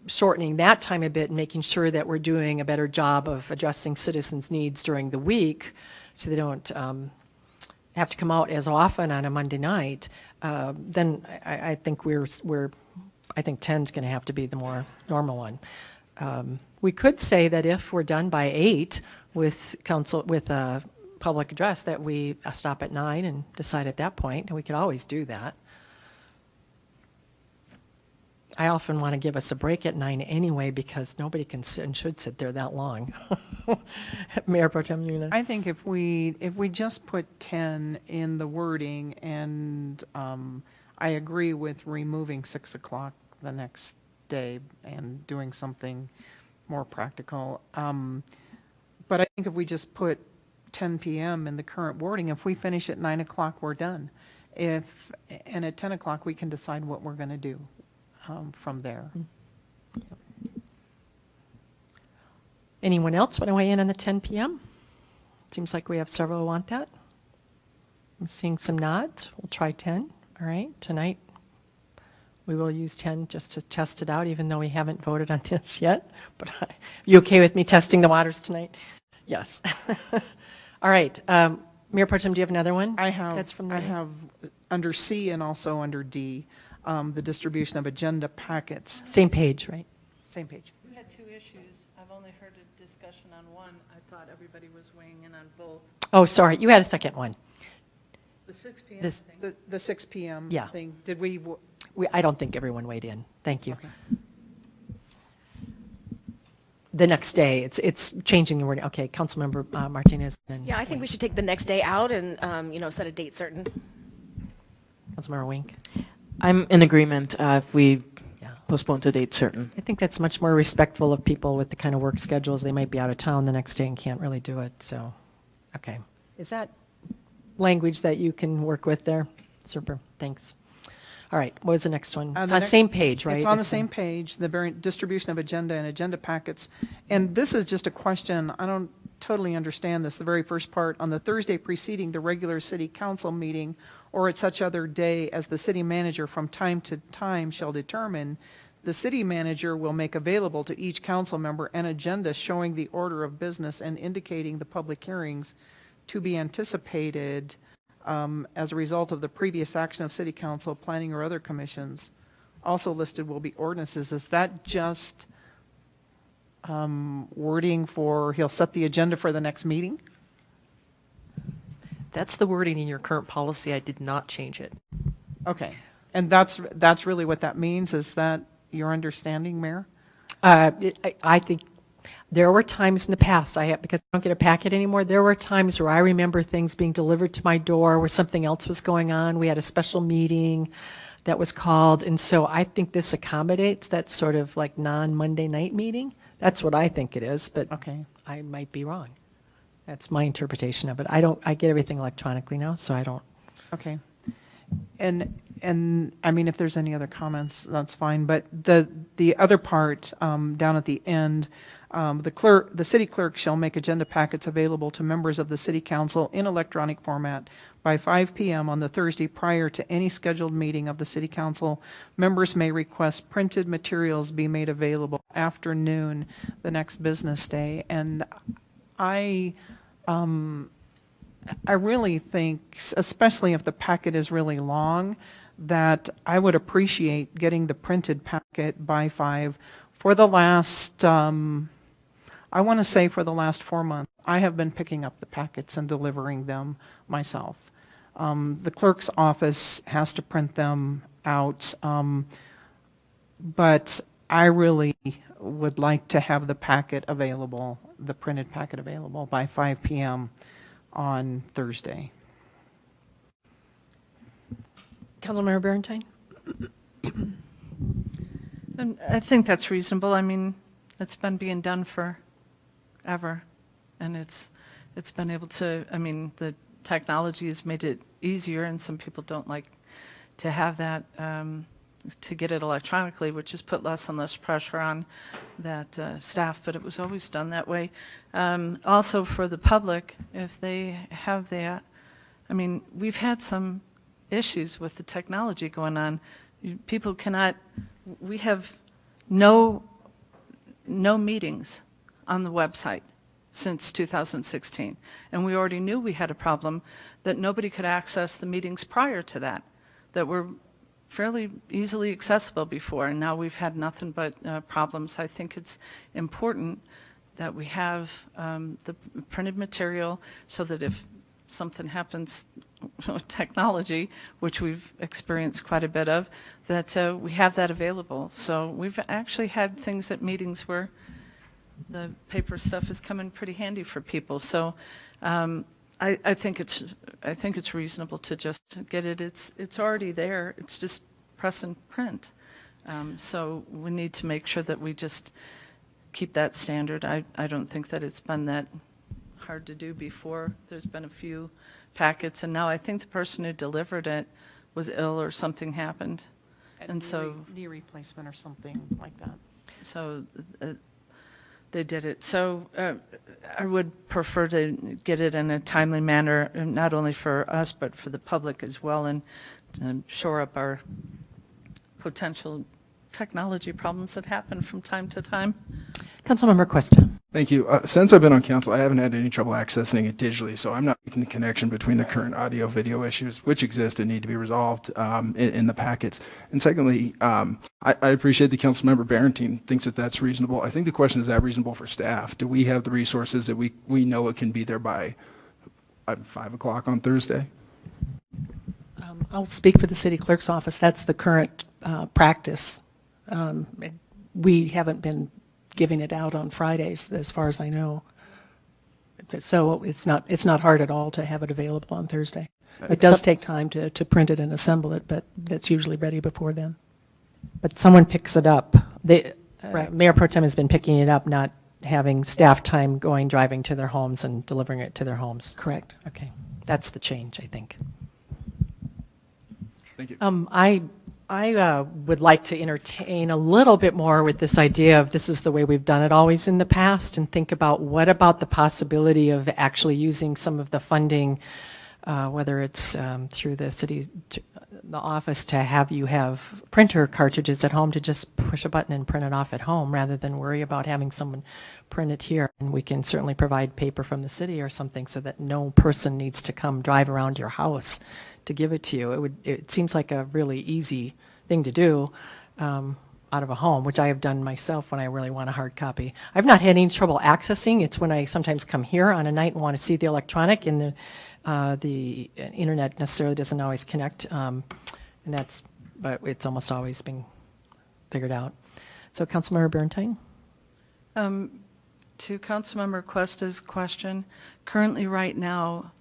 shortening that time a bit and making sure that we're doing a better job of addressing citizens' needs during the week so they don't have to come out as often on a Monday night, then I think I think 10 is going to have to be the more normal one. We could say that if we're done by 8 with public address, that we stop at 9 and decide at that point, and we could always do that. I often want to give us a break at 9 anyway because nobody can sit and should sit there that long. Mayor Pro Tem Yuna. I think if we just put 10 in the wording, and I agree with removing 6 o'clock the next day and doing something more practical. But I think if we just put 10 p.m. in the current wording, if we finish at 9 o'clock, we're done. And at 10 o'clock, we can decide what we're going to do from there. Anyone else want to weigh in on the 10 p.m.? Seems like we have several who want that. I'm seeing some nods. We'll try 10. All right. Tonight, we will use 10 just to test it out, even though we haven't voted on this yet. But are you okay with me testing the waters tonight? Yes. All right. Mayor Pro Tem, do you have another one? I have. That's from I have under C and also under D, the distribution of agenda packets. Same page, right? Same page. We had 2 issues. I've only heard a discussion on one. I thought everybody was weighing in on both. Oh, sorry. You had a second one. The 6 p.m. This- thing. The 6 p.m. Yeah. thing. Did we? I don't think everyone weighed in. Thank you. Okay. The next day, it's changing the wording. Okay, Councilmember Martinez. Then Yeah, I think we should take the next day out and, set a date certain. Councilmember Wink. I'm in agreement if we Yeah. postpone to date certain. I think that's much more respectful of people with the kind of work schedules. They might be out of town the next day and can't really do it. So, okay. Is that language that you can work with there? Super. Thanks. All right. What was the next one? It's on the same page, right? It's on the same page, the distribution of agenda and agenda packets. And this is just a question, I don't totally understand this, the very first part, on the Thursday preceding the regular city council meeting or at such other day as the city manager from time to time shall determine, the city manager will make available to each council member an agenda showing the order of business and indicating the public hearings to be anticipated as a result of the previous action of city council, planning, or other commissions. Also listed will be ordinances. Is that just wording for he'll set the agenda for the next meeting? That's the wording in your current policy. I did not change it. Okay. And that's really what that means? Is that your understanding, Mayor? I think there were times in the past, because I don't get a packet anymore, there were times where I remember things being delivered to my door where something else was going on. We had a special meeting that was called, and so I think this accommodates that sort of like non-Monday night meeting. That's what I think it is, but Okay. I might be wrong. That's my interpretation of it. I get everything electronically now, so I don't. Okay. And I mean, if there's any other comments, that's fine. But the other part down at the end, the city clerk shall make agenda packets available to members of the city council in electronic format by 5 p.m. on the Thursday prior to any scheduled meeting of the city council. Members may request printed materials be made available after noon the next business day. And I really think, especially if the packet is really long, that I would appreciate getting the printed packet by 5 for the last, I want to say for the last 4 months. I have been picking up the packets and delivering them myself. The clerk's office has to print them out, but I really would like to have the packet available, the printed packet available by 5 p.m. on Thursday. Councilmember Berentine? And I think that's reasonable. I mean, it's been being done forever, and it's been able to, I mean, the technology has made it easier, and some people don't like to have that, to get it electronically, which has put less and less pressure on that staff, but it was always done that way. Also for the public, if they have that, I mean, we've had some issues with the technology going on. People cannot, we have no meetings on the website since 2016. And we already knew we had a problem that nobody could access the meetings prior to that were fairly easily accessible before, and now we've had nothing but problems. I think it's important that we have the printed material so that if something happens with technology, which we've experienced quite a bit of, that we have that available. So we've actually had things at meetings where the paper stuff has come in pretty handy for people. So I think it's reasonable to just get it. It's already there. It's just press and print. So we need to make sure that we just keep that standard. I don't think that it's been that hard to do before. There's been a few packets, and now I think the person who delivered it was ill or something happened, and so knee replacement or something like that. So they did it. So I would prefer to get it in a timely manner, not only for us but for the public as well, and shore up our potential technology problems that happen from time to time. Councilmember Cuesta. Thank you. Since I've been on council, I haven't had any trouble accessing it digitally, so I'm not making the connection between the current audio-video issues, which exist and need to be resolved in the packets. And secondly, I appreciate that Councilmember Berentine thinks that that's reasonable. I think the question is that reasonable for staff? Do we have the resources that we know it can be there by 5 o'clock on Thursday? I'll speak for the city clerk's office. That's the current practice. We haven't been giving it out on Fridays, as far as I know. So it's not hard at all to have it available on Thursday. It does take time to print it and assemble it, but that's usually ready before then. But someone picks it up. Right. Mayor Pro Tem has been picking it up, not having staff time driving to their homes and delivering it to their homes. Correct. Okay. That's the change, I think. Thank you. I would like to entertain a little bit more with this idea of this is the way we've done it always in the past, and think about what about the possibility of actually using some of the funding, whether it's through the the office, to have you have printer cartridges at home to just push a button and print it off at home rather than worry about having someone print it here. And we can certainly provide paper from the city or something so that no person needs to come drive around your house to give it to you. It seems like a really easy thing to do out of a home, which I have done myself when I really want a hard copy. I've not had any trouble accessing. It's when I sometimes come here on a night and want to see the electronic, and the internet necessarily doesn't always connect, but it's almost always been figured out. So Councilmember Berentine? To Councilmember Cuesta's question, currently right now,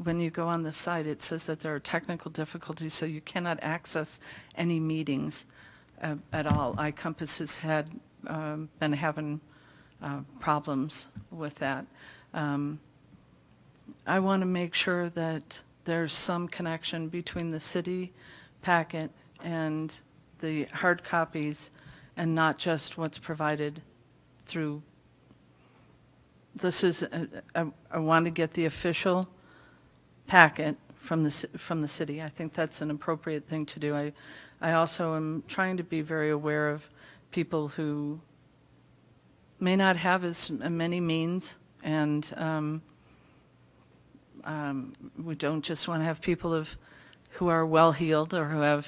when you go on the site, it says that there are technical difficulties, so you cannot access any meetings at all. iCompass has been having problems with that. I want to make sure that there's some connection between the city packet and the hard copies, and not just what's provided through. This is, I want to get the official packet from the city. I think that's an appropriate thing to do. I also am trying to be very aware of people who may not have as many means, and we don't just want to have people who are well-heeled or who have,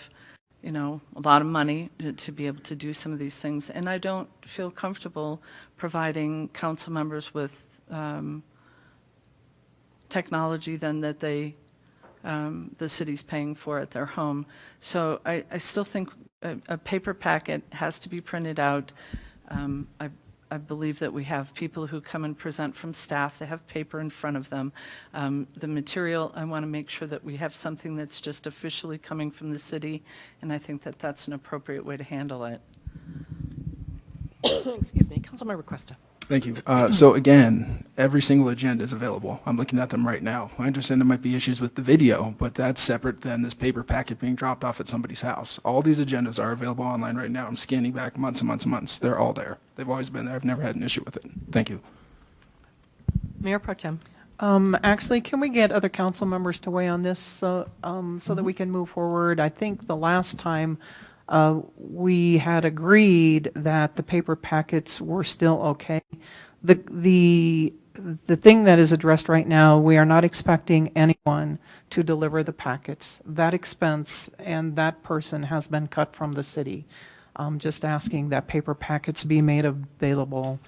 you know, a lot of money to be able to do some of these things. And I don't feel comfortable providing council members with technology then that the city's paying for at their home. So I still think a paper packet has to be printed out. I believe that we have people who come and present from staff. They have paper in front of them. The material, I want to make sure that we have something that's just officially coming from the city, and I think that that's an appropriate way to handle it. Excuse me, Councilmember Cuesta. Thank you. So again, every single agenda is available. I'm looking at them right now. I understand there might be issues with the video, but that's separate than this paper packet being dropped off at somebody's house. All these agendas are available online right now. I'm scanning back months and months and months. They're all there. They've always been there. I've never had an issue with it. Thank you. Mayor Pro Tem. Actually, can we get other council members to weigh on this so that we can move forward? I think the last time we had agreed that the paper packets were still okay. The thing that is addressed right now, we are not expecting anyone to deliver the packets. That expense and that person has been cut from the city. Just asking that paper packets be made available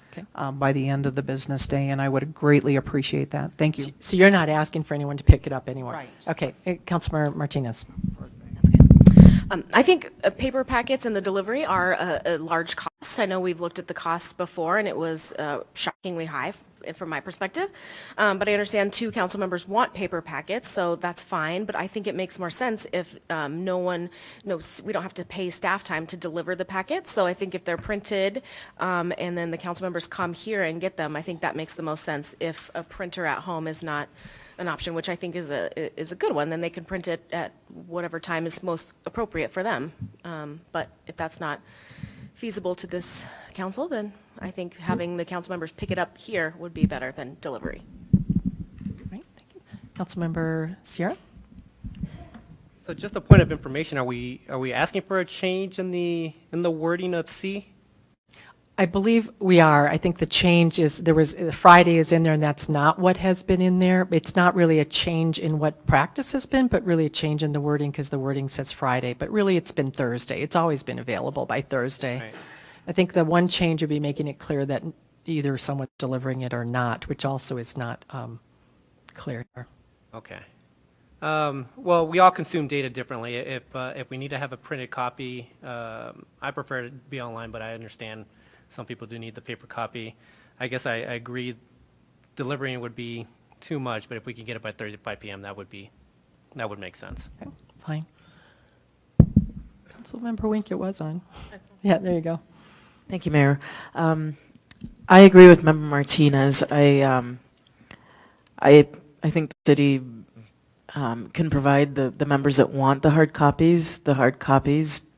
by the end of the business day, and I would greatly appreciate that. Thank you. So you're not asking for anyone to pick it up anymore? Right. Okay, Councilmember Martinez. I think paper packets and the delivery are a large cost. I know we've looked at the costs before, and it was shockingly high from my perspective. But I understand 2 council members want paper packets, so that's fine. But I think it makes more sense if no one knows, we don't have to pay staff time to deliver the packets. So I think if they're printed and then the council members come here and get them, I think that makes the most sense. If a printer at home is not an option, which I think is a good one, then they can print it at whatever time is most appropriate for them. But if that's not feasible to this council, then I think having the council members pick it up here would be better than delivery. Right, thank you. Councilmember Sierra? So just a point of information, are we asking for a change in the wording of C? I believe we are. I think the change is, Friday is in there, and that's not what has been in there. It's not really a change in what practice has been, but really a change in the wording because the wording says Friday. But really it's been Thursday. It's always been available by Thursday. Right. I think the one change would be making it clear that either someone's delivering it or not, which also is not clear here. Okay. Well, we all consume data differently. If we need to have a printed copy, I prefer to be online, but I understand some people do need the paper copy. I guess I agree delivering would be too much, but if we can get it by Thursday at 5 p.m., that would make sense. Okay, fine. Councilmember Wink, it was on. Yeah, there you go. Thank you, Mayor. I agree with Member Martinez. I think the city can provide the members that want the hard copies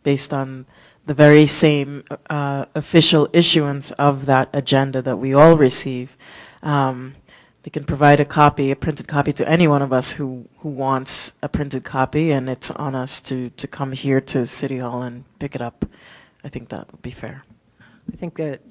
based on the very same official issuance of that agenda that we all receive. They can provide a printed copy to any one of us who wants a printed copy, and it's on us to come here to City Hall and pick it up. I think that would be fair. I think that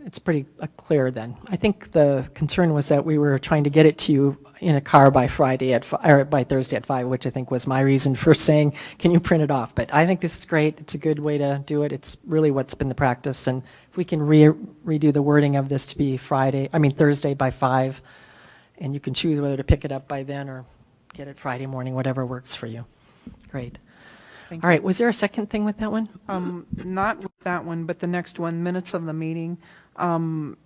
it's pretty clear then. I think the concern was that we were trying to get it to you in a car by by Thursday at 5, which I think was my reason for saying, can you print it off? But I think this is great. It's a good way to do it. It's really what's been the practice. And if we can redo the wording of this to be Thursday by 5, and you can choose whether to pick it up by then or get it Friday morning, whatever works for you. Great. Thank All right, was there a second thing with that one? Not with that one, but the next one, minutes of the meeting. And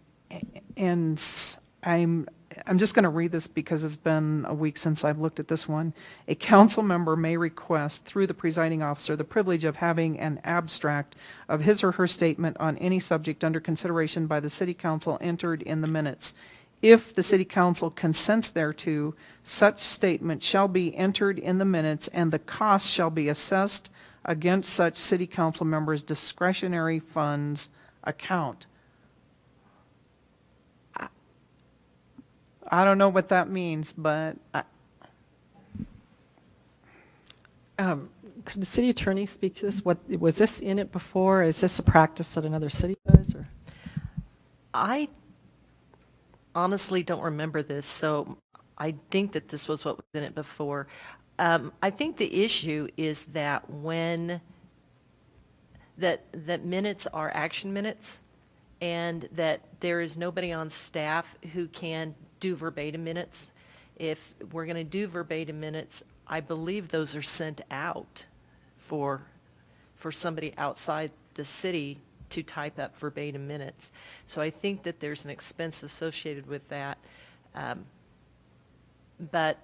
I'm just going to read this because it's been a week since I've looked at this one. A council member may request through the presiding officer the privilege of having an abstract of his or her statement on any subject under consideration by the city council entered in the minutes. If the city council consents thereto, such statement shall be entered in the minutes and the cost shall be assessed against such city council members' discretionary funds account. I don't know what that means, but could the city attorney speak to this? What was this in it before? Is this a practice that another city does? Or? I honestly don't remember this, so I think that this was what was in it before. I think the issue is that when that minutes are action minutes, and that there is nobody on staff who can do verbatim minutes. If we're going to do verbatim minutes, I believe those are sent out for somebody outside the city to type up verbatim minutes. So I think that there's an expense associated with that. But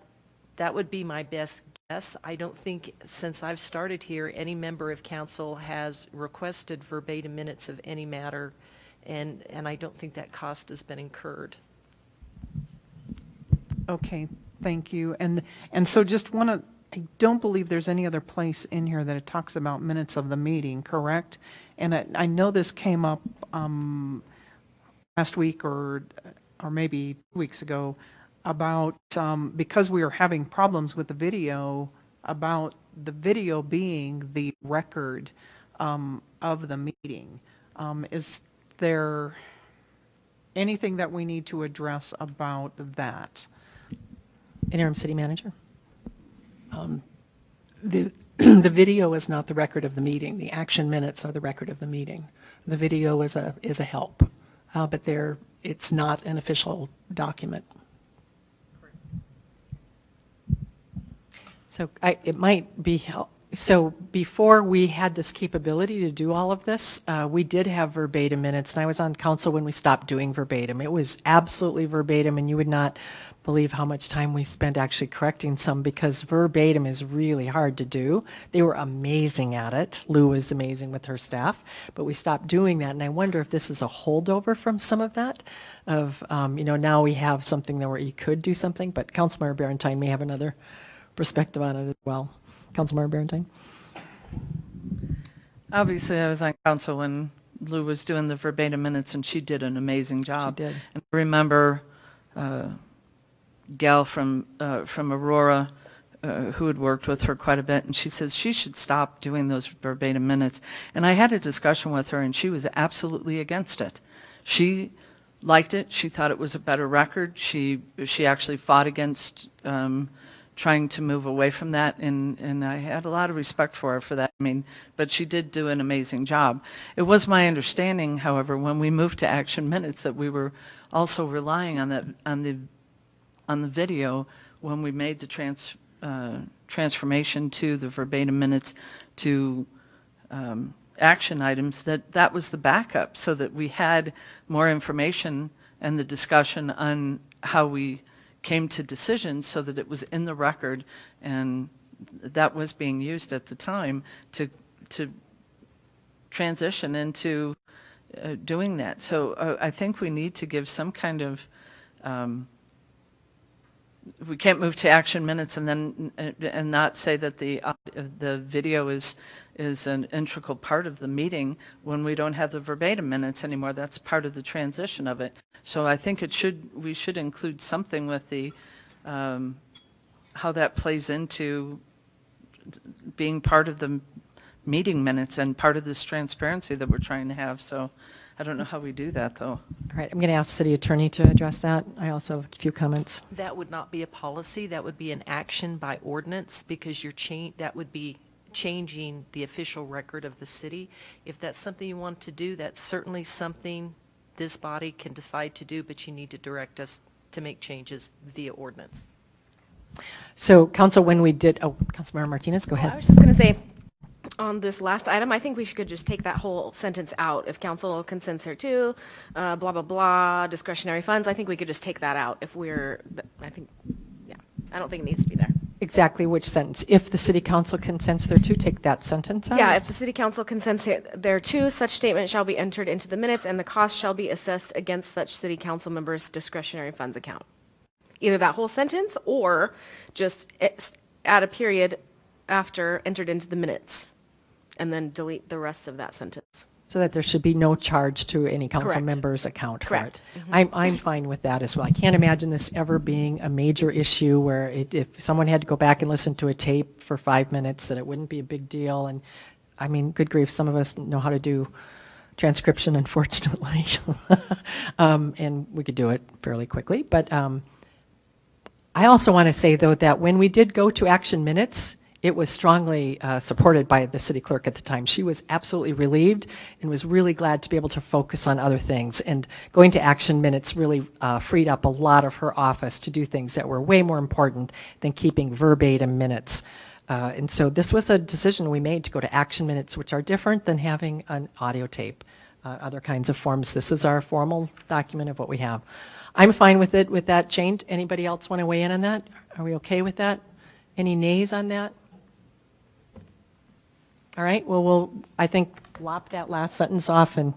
that would be my best guess. I don't think, since I've started here, any member of council has requested verbatim minutes of any matter, and I don't think that cost has been incurred. Okay, thank you. And so just want to, I don't believe there's any other place in here that it talks about minutes of the meeting, correct? And I know this came up last week or maybe 2 weeks ago about, because we were having problems with the video, about the video being the record of the meeting. Is there anything that we need to address about that? Interim City Manager? The video is not the record of the meeting. The action minutes are the record of the meeting. The video is a help, but it's not an official document. So it might be so before we had this capability to do all of this, we did have verbatim minutes, and I was on council when we stopped doing verbatim. It was absolutely verbatim, and you would not believe how much time we spent actually correcting some, because verbatim is really hard to do. They were amazing at it. Lou was amazing with her staff, but we stopped doing that, and I wonder if this is a holdover from some of that, of, now we have something that where you could do something, but Councilmember Barentine may have another perspective on it as well. Councilmember Barentine? Obviously, I was on council when Lou was doing the verbatim minutes, and she did an amazing job. She did. And I remember gal from Aurora who had worked with her quite a bit, and she says she should stop doing those verbatim minutes. And I had a discussion with her, and she was absolutely against it. She liked it. She thought it was a better record. She actually fought against trying to move away from that, and I had a lot of respect for her for that. But she did do an amazing job. It was my understanding, however, when we moved to action minutes, that we were also relying on the video when we made the transformation to the verbatim minutes to action items, that was the backup, so that we had more information and the discussion on how we came to decisions, so that it was in the record, and that was being used at the time to transition into doing that. So I think we need to give some kind of we can't move to action minutes and then and not say that the video is an integral part of the meeting when we don't have the verbatim minutes anymore. That's part of the transition of it. So I think we should include something with the how that plays into being part of the meeting minutes and part of this transparency that we're trying to have. So I don't know how we do that, though. All right, I'm going to ask the city attorney to address that. I also have a few comments. That would not be a policy. That would be an action by ordinance, because that would be changing the official record of the city. If that's something you want to do, that's certainly something this body can decide to do, but you need to direct us to make changes via ordinance. So, Council, when we did, Councilmember Martinez, go ahead. I was just going to say, on this last item, I think we could just take that whole sentence out. If council consents thereto, blah, blah, blah, discretionary funds, I think we could just take that out if I don't think it needs to be there. Exactly which sentence? If the city council consents thereto, take that sentence out? Yeah, if the city council consents thereto, such statement shall be entered into the minutes, and the cost shall be assessed against such city council members' discretionary funds account. Either that whole sentence, or just add a period after entered into the minutes, and then delete the rest of that sentence. So that there should be no charge to any council Correct. member's account for Correct. it. I'm fine with that as well. I can't imagine this ever being a major issue where if someone had to go back and listen to a tape for 5 minutes, that it wouldn't be a big deal. And I mean, good grief, some of us know how to do transcription, unfortunately. And we could do it fairly quickly. But I also want to say, though, that when we did go to action minutes, it was strongly supported by the city clerk at the time. She was absolutely relieved and was really glad to be able to focus on other things. And going to action minutes really freed up a lot of her office to do things that were way more important than keeping verbatim minutes. And so this was a decision we made to go to action minutes, which are different than having an audio tape, other kinds of forms. This is our formal document of what we have. I'm fine with it, with that change. Anybody else want to weigh in on that? Are we okay with that? Any nays on that? All right, well, we'll, I think, lop that last sentence off and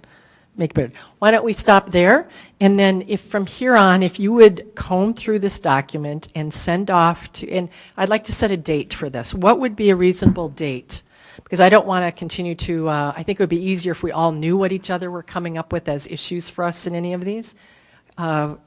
make it better. Why don't we stop there? And then if from here on, if you would comb through this document and send off to, and I'd like to set a date for this. What would be a reasonable date? Because I don't want to continue to, I think it would be easier if we all knew what each other were coming up with as issues for us in any of these.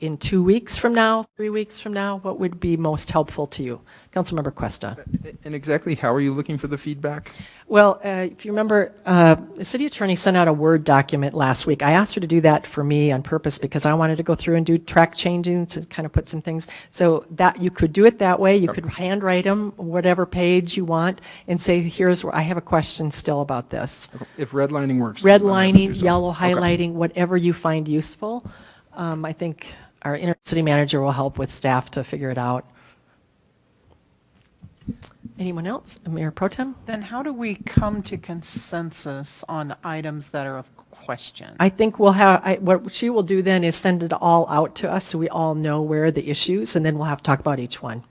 In 2 weeks from now, 3 weeks from now, what would be most helpful to you? Councilmember Cuesta. And exactly how are you looking for the feedback? Well, if you remember, the city attorney sent out a Word document last week. I asked her to do that for me on purpose because I wanted to go through and do track changing to kind of put some things. So that you could do it that way. You could handwrite them, whatever page you want, and say, here's where I have a question still about this. If redlining works. Redlining, yellow highlighting, whatever you find useful. I think our city manager will help with staff to figure it out. Anyone else? Mayor Pro Tem? Then how do we come to consensus on items that are of question? I think we'll have, what she will do then is send it all out to us so we all know where are the issues, and then we'll have to talk about each one.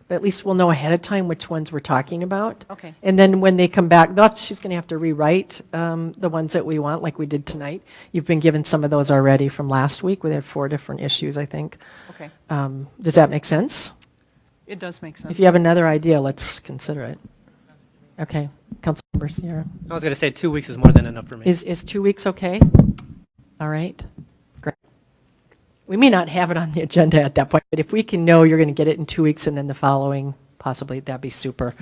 But at least we'll know ahead of time which ones we're talking about. Okay. And then when they come back, she's going to have to rewrite the ones that we want, like we did tonight. You've been given some of those already from last week. We had 4 different issues, I think. Okay. Does that make sense? It does make sense. If you have another idea, let's consider it. Okay. Councilmember Sierra. I was going to say 2 weeks is more than enough for me. Is 2 weeks okay? All right. Great. We may not have it on the agenda at that point, but if we can know you're going to get it in 2 weeks and then the following, possibly, that'd be super.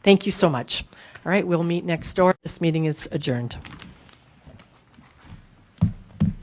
Thank you so much. All right, we'll meet next door. This meeting is adjourned.